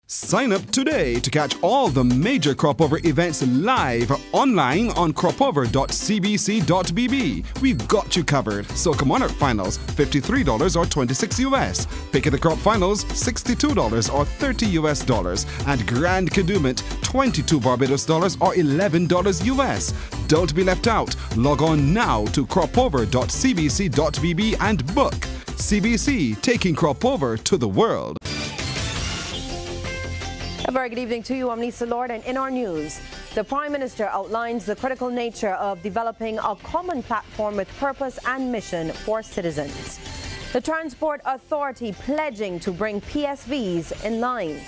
Sign up today to catch all the major Cropover events live online on cropover.cbc.bb. We've got you covered. Soca Monarch Finals, $53 or $26 US. Pick of the Crop Finals, $62 or $30 US. And Grand Kadooment, $22 Barbados dollars or $11 US. Don't be left out. Log on now to cropover.cbc.bb and book. CBC, taking Cropover to the world. A very good evening to you. I'm Lisa Lord, and in our news, the Prime Minister outlines the critical nature of developing a common platform with purpose and mission for citizens. The Transport Authority pledging to bring PSVs in line.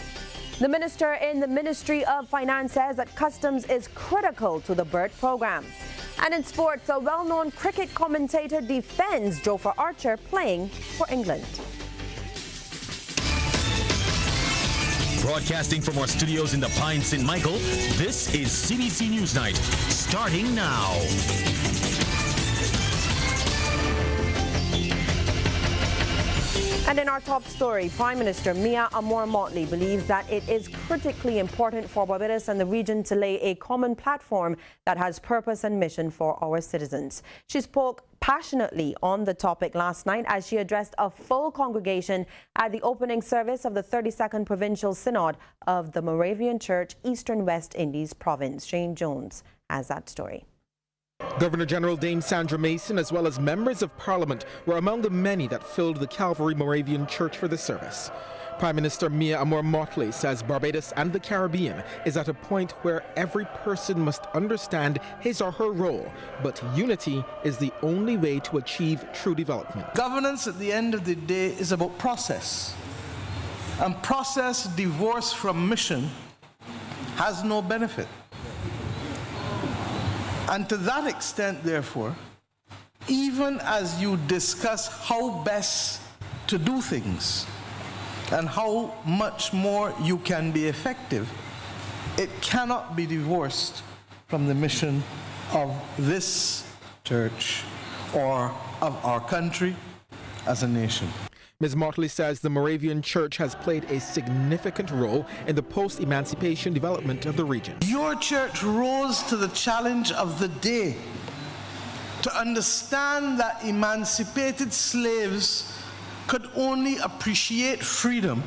The Minister in the Ministry of Finance says that customs is critical to the BERT program. And in sports, a well-known cricket commentator defends Jofra Archer playing for England. Broadcasting from our studios in the Pine St. Michael, this is CBC Newsnight, starting now. And in our top story, Prime Minister Mia Amor-Mottley believes that it is critically important for Barbados and the region to lay a common platform that has purpose and mission for our citizens. She spoke passionately on the topic last night as she addressed a full congregation at the opening service of the 32nd Provincial Synod of the Moravian Church, Eastern West Indies Province. Shane Jones has that story. Governor-General Dame Sandra Mason, as well as members of Parliament, were among the many that filled the Calvary Moravian Church for the service. Prime Minister Mia Amor-Mottley says Barbados and the Caribbean is at a point where every person must understand his or her role, but unity is the only way to achieve true development. Governance at the end of the day is about process, and process divorced from mission has no benefit. And to that extent, therefore, even as you discuss how best to do things and how much more you can be effective, it cannot be divorced from the mission of this church or of our country as a nation. Ms. Mottley says the Moravian Church has played a significant role in the post-emancipation development of the region. Your church rose to the challenge of the day to understand that emancipated slaves could only appreciate freedom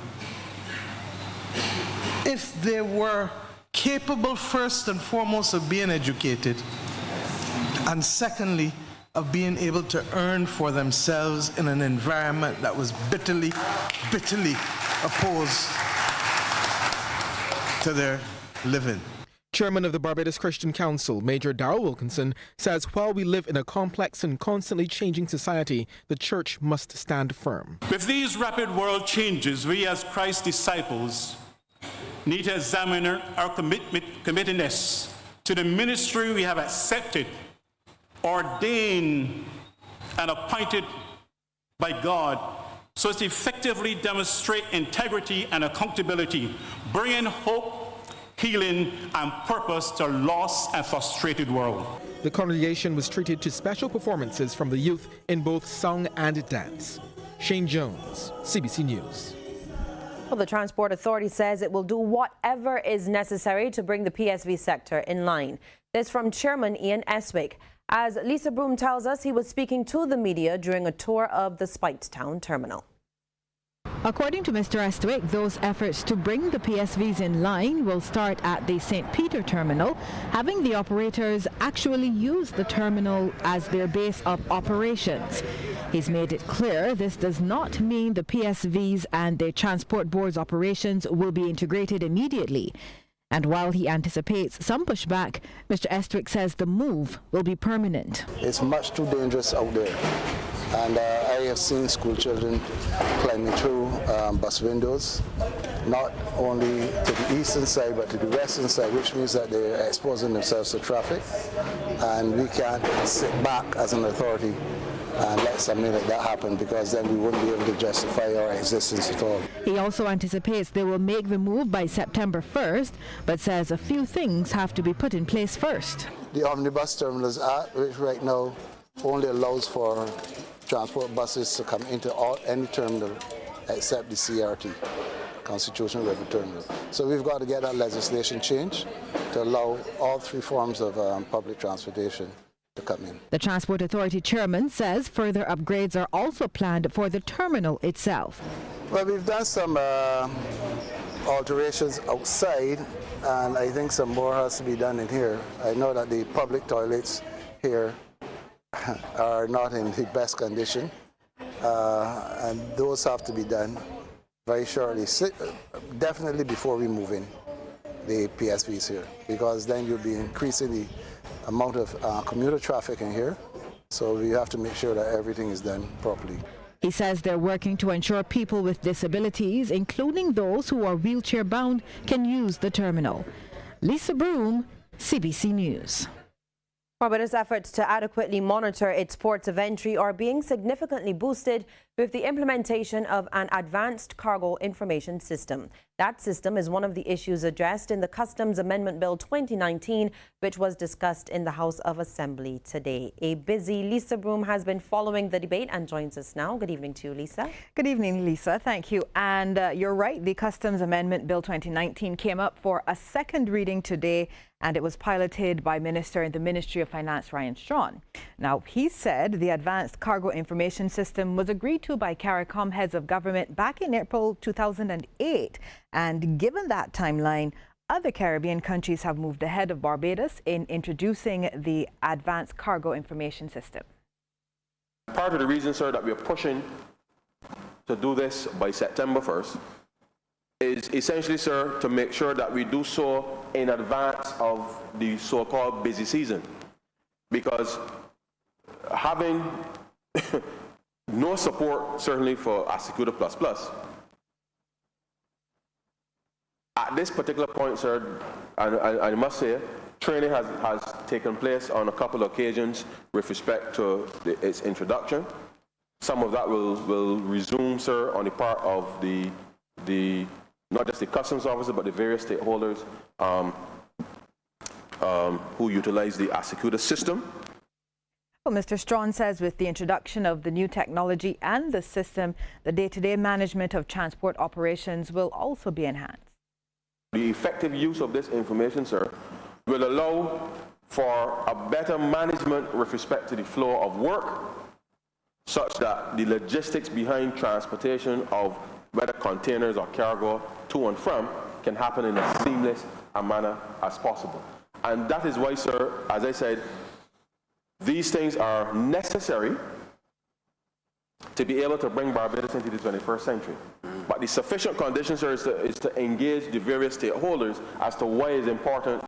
if they were capable, first and foremost, of being educated, and secondly, of being able to earn for themselves in an environment that was bitterly opposed to their living. Chairman of the Barbados Christian Council, Major Darrell Wilkinson, says while we live in a complex and constantly changing society, the church must stand firm. With these rapid world changes, we as Christ's disciples need to examine our committedness to the ministry we have accepted, ordained and appointed by God, so as to effectively demonstrate integrity and accountability, bringing hope, healing and purpose to a lost and frustrated world. The congregation was treated to special performances from the youth in both song and dance. Shane Jones, CBC News. Well, the Transport Authority says it will do whatever is necessary to bring the PSV sector in line. This from Chairman Ian Eswick. As Lisa Broom tells us, he was speaking to the media during a tour of the Speightstown terminal. According to Mr. Estwick, those efforts to bring the PSVs in line will start at the St. Peter terminal, having the operators actually use the terminal as their base of operations. He's made it clear this does not mean the PSVs and the Transport Board's operations will be integrated immediately. And while he anticipates some pushback, Mr. Estwick says the move will be permanent. It's much too dangerous out there. And I have seen school children climbing through bus windows, not only to the eastern side but to the western side, which means that they're exposing themselves to traffic. And we can't sit back as an authority and let something like that happen, because then we wouldn't be able to justify our existence at all. He also anticipates they will make the move by September 1st, but says a few things have to be put in place first. The omnibus terminals Act, which right now only allows for transport buses to come into any terminal except the CRT. Constitutional River Terminal. So we've got to get that legislation changed to allow all three forms of public transportation to come in. The Transport Authority chairman says further upgrades are also planned for the terminal itself. Well, we've done some alterations outside, and I think some more has to be done in here. I know that the public toilets here are not in the best condition, and those have to be done very shortly, definitely before we move in the PSVs here, because then you'll be increasing the amount of commuter traffic in here, so we have to make sure that everything is done properly. He says they're working to ensure people with disabilities, including those who are wheelchair bound, can use the terminal. Lisa Broom, CBC News. Barbados' efforts to adequately monitor its ports of entry are being significantly boosted with the implementation of an advanced cargo information system. That system is one of the issues addressed in the Customs Amendment Bill 2019, which was discussed in the House of Assembly today. A busy Lisa Broom has been following the debate and joins us now. Good evening to you, Lisa. Good evening, Lisa. Thank you. And you're right, the Customs Amendment Bill 2019 came up for a second reading today, and it was piloted by Minister in the Ministry of Finance, Ryan Strachan. Now, he said the Advanced Cargo Information System was agreed to by CARICOM heads of government back in April 2008. And given that timeline, other Caribbean countries have moved ahead of Barbados in introducing the Advanced Cargo Information System. Part of the reason, sir, that we're pushing to do this by September 1st is essentially, sir, to make sure that we do so in advance of the so-called busy season. Because having no support, certainly for Asecuda Plus, at this particular point, sir, I must say, training has taken place on a couple of occasions with respect to its introduction. Some of that will resume, sir, on the part of the not just the customs officer, but the various stakeholders who utilize the Asecuda system. Well, Mr. Strachan says with the introduction of the new technology and the system, the day-to-day management of transport operations will also be enhanced. The effective use of this information, sir, will allow for a better management with respect to the flow of work, such that the logistics behind transportation of whether containers or cargo to and from can happen in as seamless a manner as possible. And that is why, sir, as I said, these things are necessary to be able to bring Barbados into the 21st century. But the sufficient condition, sir, is to engage the various stakeholders as to why it's important.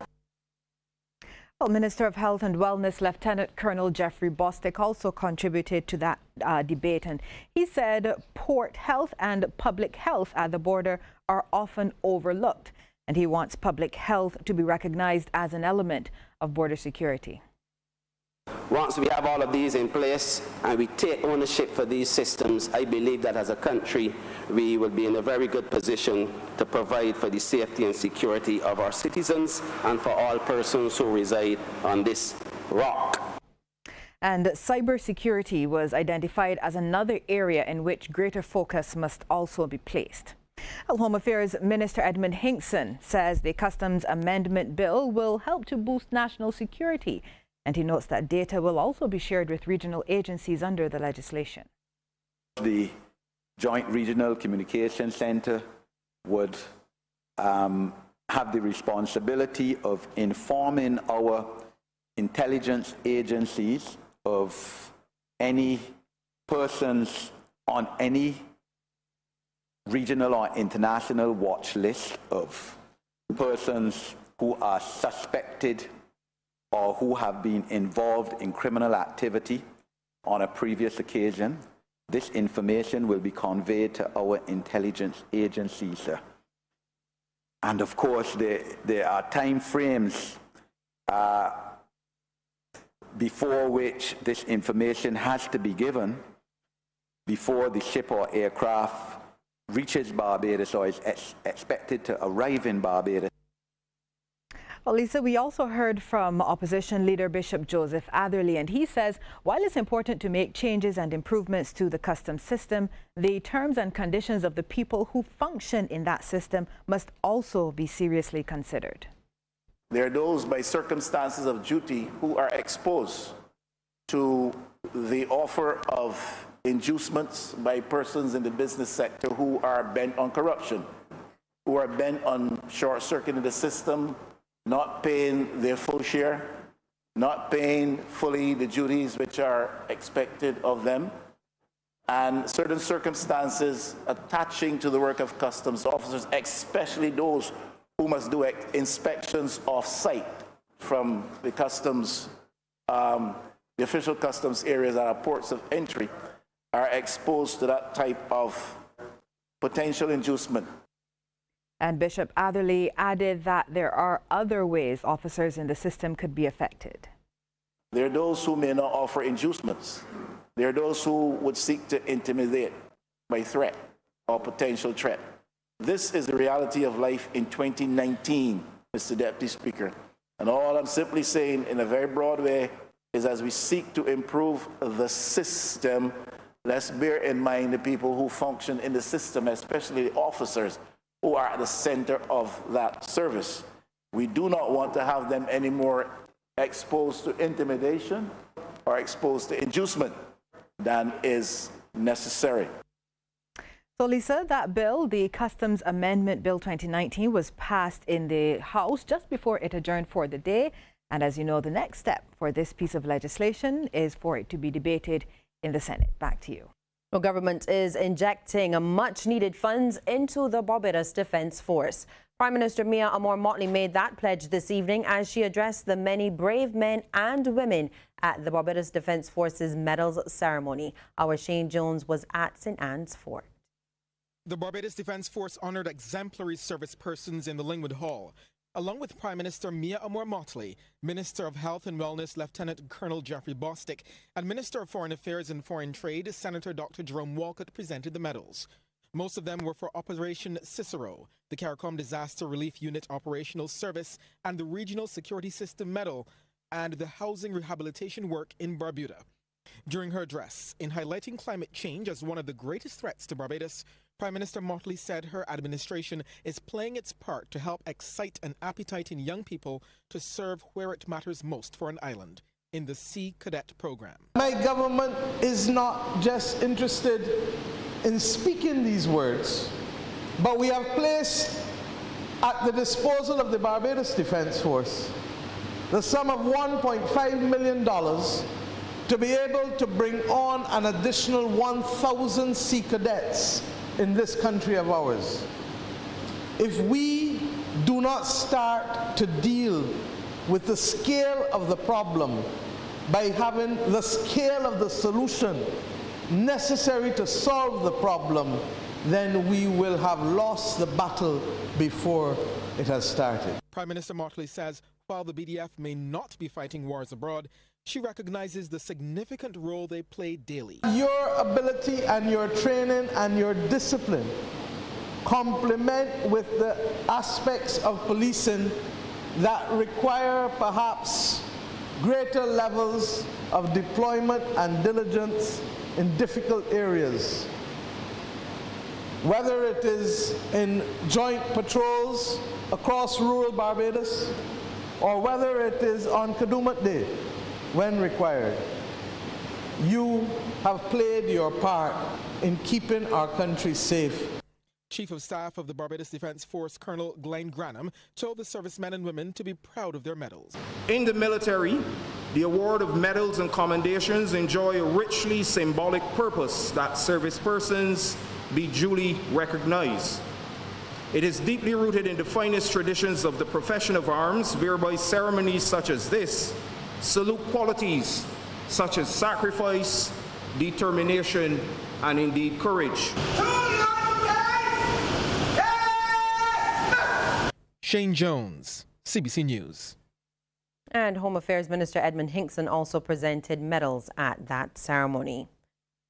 Well, Minister of Health and Wellness Lieutenant Colonel Jeffrey Bostic also contributed to that debate, and he said port health and public health at the border are often overlooked, and he wants public health to be recognized as an element of border security. Once we have all of these in place and we take ownership for these systems, I believe that as a country we will be in a very good position to provide for the safety and security of our citizens and for all persons who reside on this rock. And cybersecurity was identified as another area in which greater focus must also be placed. Well, Home Affairs Minister Edmund Hinkson says the Customs Amendment Bill will help to boost national security, and he notes that data will also be shared with regional agencies under the legislation. The Joint Regional Communication Center would have the responsibility of informing our intelligence agencies of any persons on any regional or international watch list of persons who are suspected or who have been involved in criminal activity on a previous occasion. This information will be conveyed to our intelligence agencies. And of course, there are time frames before which this information has to be given before the ship or aircraft reaches Barbados or is expected to arrive in Barbados. Well, Lisa, we also heard from opposition leader Bishop Joseph Atherley, and he says while it's important to make changes and improvements to the customs system, the terms and conditions of the people who function in that system must also be seriously considered. There are those by circumstances of duty who are exposed to the offer of inducements by persons in the business sector who are bent on corruption, who are bent on short-circuiting the system, not paying their full share, not paying fully the duties which are expected of them, and certain circumstances attaching to the work of customs officers, especially those who must do inspections off-site from the customs, the official customs areas at our ports of entry, are exposed to that type of potential inducement. And Bishop Atherley added that there are other ways officers in the system could be affected. There are those who may not offer inducements. There are those who would seek to intimidate by threat or potential threat. This is the reality of life in 2019, Mr. Deputy Speaker. And all I'm simply saying in a very broad way is as we seek to improve the system, let's bear in mind the people who function in the system, especially the officers who are at the center of that service. We do not want to have them anymore exposed to intimidation or exposed to inducement than is necessary. So, Lisa, that bill, the Customs Amendment Bill 2019, was passed in the House just before it adjourned for the day. And as you know, the next step for this piece of legislation is for it to be debated in the Senate. Back to you. The government is injecting much-needed funds into the Barbados Defence Force. Prime Minister Mia Amor Motley made that pledge this evening as she addressed the many brave men and women at the Barbados Defence Force's medals ceremony. Our Shane Jones was at St. Anne's Fort. The Barbados Defence Force honoured exemplary service persons in the Lingwood Hall, along with Prime Minister Mia Amor Motley, Minister of Health and Wellness Lieutenant Colonel Jeffrey Bostick, and Minister of Foreign Affairs and Foreign Trade Senator Dr. Jerome Walcott presented the medals. Most of them were for Operation Cicero, the CARICOM Disaster Relief Unit Operational Service, and the Regional Security System Medal, and the housing rehabilitation work in Barbuda. During her address, in highlighting climate change as one of the greatest threats to Barbados, Prime Minister Motley said her administration is playing its part to help excite an appetite in young people to serve where it matters most for an island, in the Sea Cadet program. My government is not just interested in speaking these words, but we have placed at the disposal of the Barbados Defence Force the sum of $1.5 million to be able to bring on an additional 1,000 Sea Cadets in this country of ours. If we do not start to deal with the scale of the problem by having the scale of the solution necessary to solve the problem, then we will have lost the battle before it has started. Prime Minister Motley says while the BDF may not be fighting wars abroad, she recognizes the significant role they play daily. Your ability and your training and your discipline complement with the aspects of policing that require perhaps greater levels of deployment and diligence in difficult areas. Whether it is in joint patrols across rural Barbados, or whether it is on Kadooment Day, when required. You have played your part in keeping our country safe. Chief of Staff of the Barbados Defence Force, Colonel Glenn Granham, told the servicemen and women to be proud of their medals. In the military, the award of medals and commendations enjoy a richly symbolic purpose that service persons be duly recognized. It is deeply rooted in the finest traditions of the profession of arms, whereby ceremonies such as this salute qualities such as sacrifice, determination, and indeed courage. Shane Jones, CBC News. And Home Affairs Minister Edmund Hinkson also presented medals at that ceremony.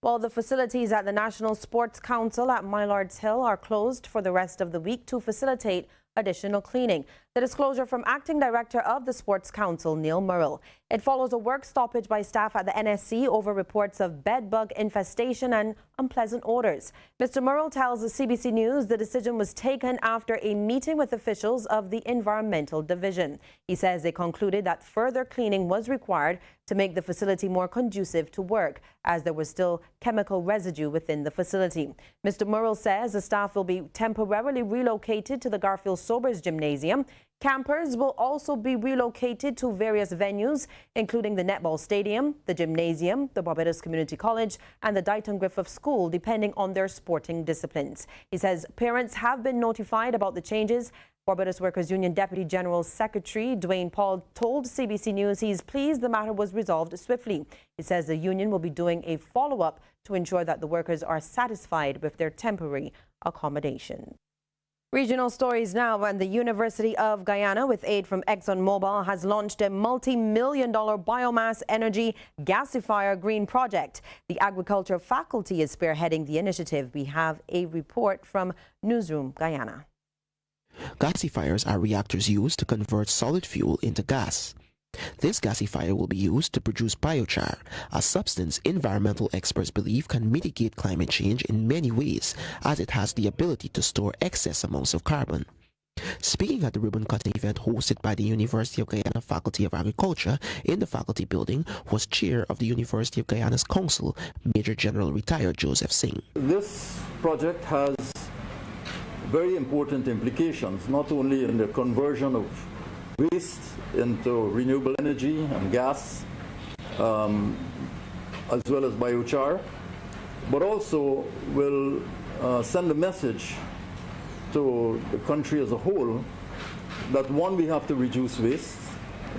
Well, the facilities at the National Sports Council at Millards Hill are closed for the rest of the week to facilitate additional cleaning. The disclosure from Acting Director of the Sports Council, Neil Murrell. It follows a work stoppage by staff at the NSC over reports of bed bug infestation and unpleasant odors. Mr. Murrell tells the CBC News the decision was taken after a meeting with officials of the Environmental Division. He says they concluded that further cleaning was required to make the facility more conducive to work, as there was still chemical residue within the facility. Mr. Murrell says the staff will be temporarily relocated to the Garfield Sobers Gymnasium. Campers will also be relocated to various venues, including the Netball Stadium, the Gymnasium, the Barbados Community College, and the Dighton Griffith School, depending on their sporting disciplines. He says parents have been notified about the changes. Barbados Workers Union Deputy General Secretary Dwayne Paul told CBC News he's pleased the matter was resolved swiftly. He says the union will be doing a follow-up to ensure that the workers are satisfied with their temporary accommodation. Regional stories now, and the University of Guyana, with aid from ExxonMobil, has launched a multi-million-dollar biomass energy gasifier green project. The agriculture faculty is spearheading the initiative. We have a report from Newsroom Guyana. Gasifiers are reactors used to convert solid fuel into gas. This gasifier will be used to produce biochar, a substance environmental experts believe can mitigate climate change in many ways, as it has the ability to store excess amounts of carbon. Speaking at the ribbon-cutting event hosted by the University of Guyana Faculty of Agriculture in the faculty building was Chair of the University of Guyana's Council, Major General Retired Joseph Singh. This project has very important implications, not only in the conversion of waste into renewable energy and gas, as well as biochar, but also will send a message to the country as a whole that, one, we have to reduce waste,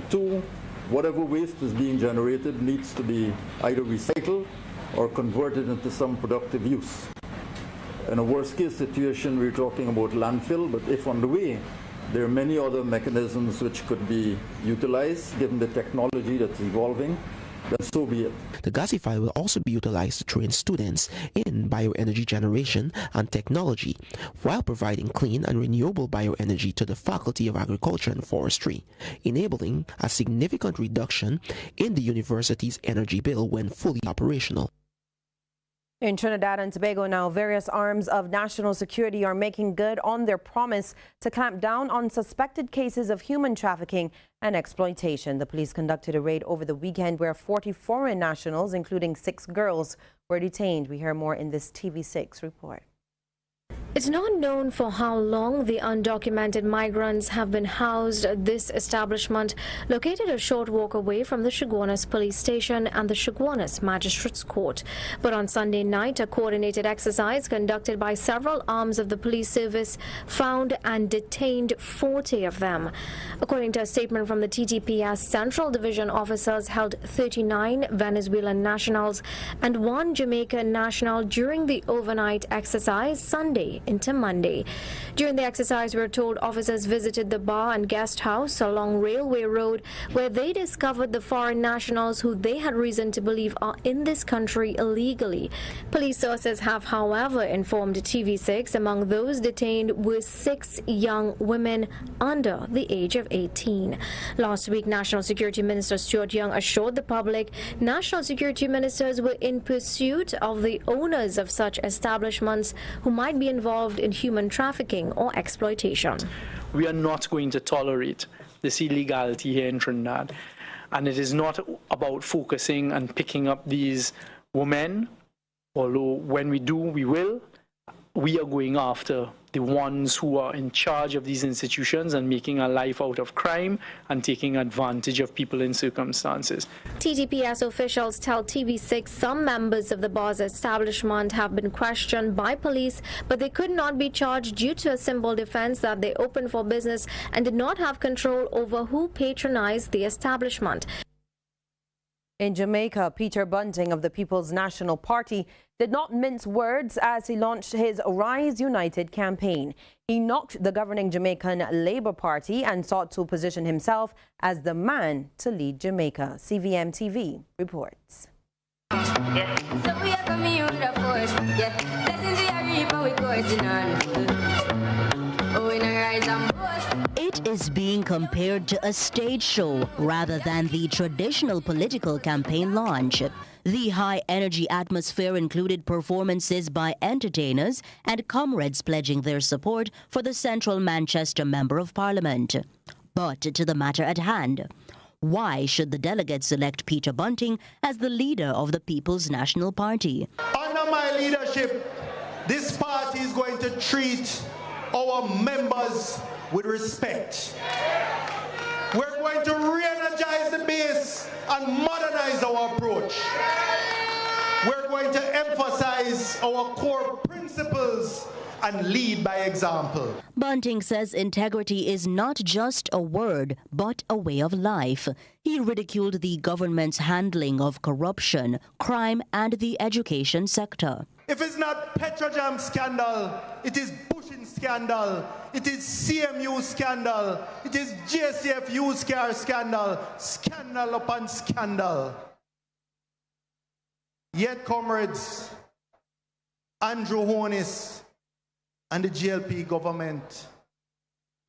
two, whatever waste is being generated needs to be either recycled or converted into some productive use. In a worst-case situation, we're talking about landfill, but if on the way, there are many other mechanisms which could be utilized, given the technology that's evolving, then so be it. The gasifier will also be utilized to train students in bioenergy generation and technology, while providing clean and renewable bioenergy to the Faculty of Agriculture and Forestry, enabling a significant reduction in the university's energy bill when fully operational. In Trinidad and Tobago now, various arms of national security are making good on their promise to clamp down on suspected cases of human trafficking and exploitation. The police conducted a raid over the weekend where 40 foreign nationals, including 6 girls, were detained. We hear more in this TV6 report. It's not known for how long the undocumented migrants have been housed at this establishment, located a short walk away from the Chaguanas police station and the Chaguanas Magistrates Court. But on Sunday night, a coordinated exercise conducted by several arms of the police service found and detained 40 of them. According to a statement from the TTPS, Central Division officers held 39 Venezuelan nationals and 1 Jamaican national during the overnight exercise Sunday into Monday. During the exercise, we're told officers visited the bar and guest house along Railway Road, where they discovered the foreign nationals who they had reason to believe are in this country illegally. Police sources have, however, informed TV6 among those detained were 6 young women under the age of 18. Last week, National Security Minister Stuart Young assured the public national security ministers were in pursuit of the owners of such establishments who might be involved in human trafficking or exploitation. We are not going to tolerate this illegality here in Trinidad, and it is not about focusing and picking up these women, although when we do, we will. We are going after the ones who are in charge of these institutions and making a life out of crime and taking advantage of people in circumstances. TTPS officials tell TV6 some members of the bar's establishment have been questioned by police, but they could not be charged due to a simple defense that they opened for business and did not have control over who patronized the establishment. In Jamaica, Peter Bunting of the People's National Party did not mince words as he launched his Rise United campaign. He knocked the governing Jamaican Labour Party and sought to position himself as the man to lead Jamaica. CVM TV reports. Yeah. So we are coming with the force. Yeah. Blessings we are reaping, we coursing on. Oh, in a rise and It is being compared to a stage show rather than the traditional political campaign launch. The high-energy atmosphere included performances by entertainers and comrades pledging their support for the Central Manchester Member of Parliament. But to the matter at hand, why should the delegates elect Peter Bunting as the leader of the People's National Party? Under my leadership, this party is going to treat our members with respect. We're going to re-energize the base and modernize our approach. We're going to emphasize our core principles and lead by example. Bunting says integrity is not just a word, but a way of life. He ridiculed the government's handling of corruption, crime, and the education sector. If it's not Petrojam scandal, it is Bushin scandal, it is CMU scandal, it is JCF used car scandal, scandal upon scandal. Yet, comrades, Andrew Holness and the GLP government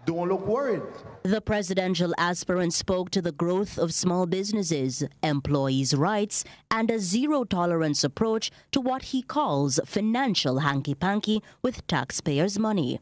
don't look worried. The presidential aspirant spoke to the growth of small businesses, employees' rights, and a zero-tolerance approach to what he calls financial hanky-panky with taxpayers' money.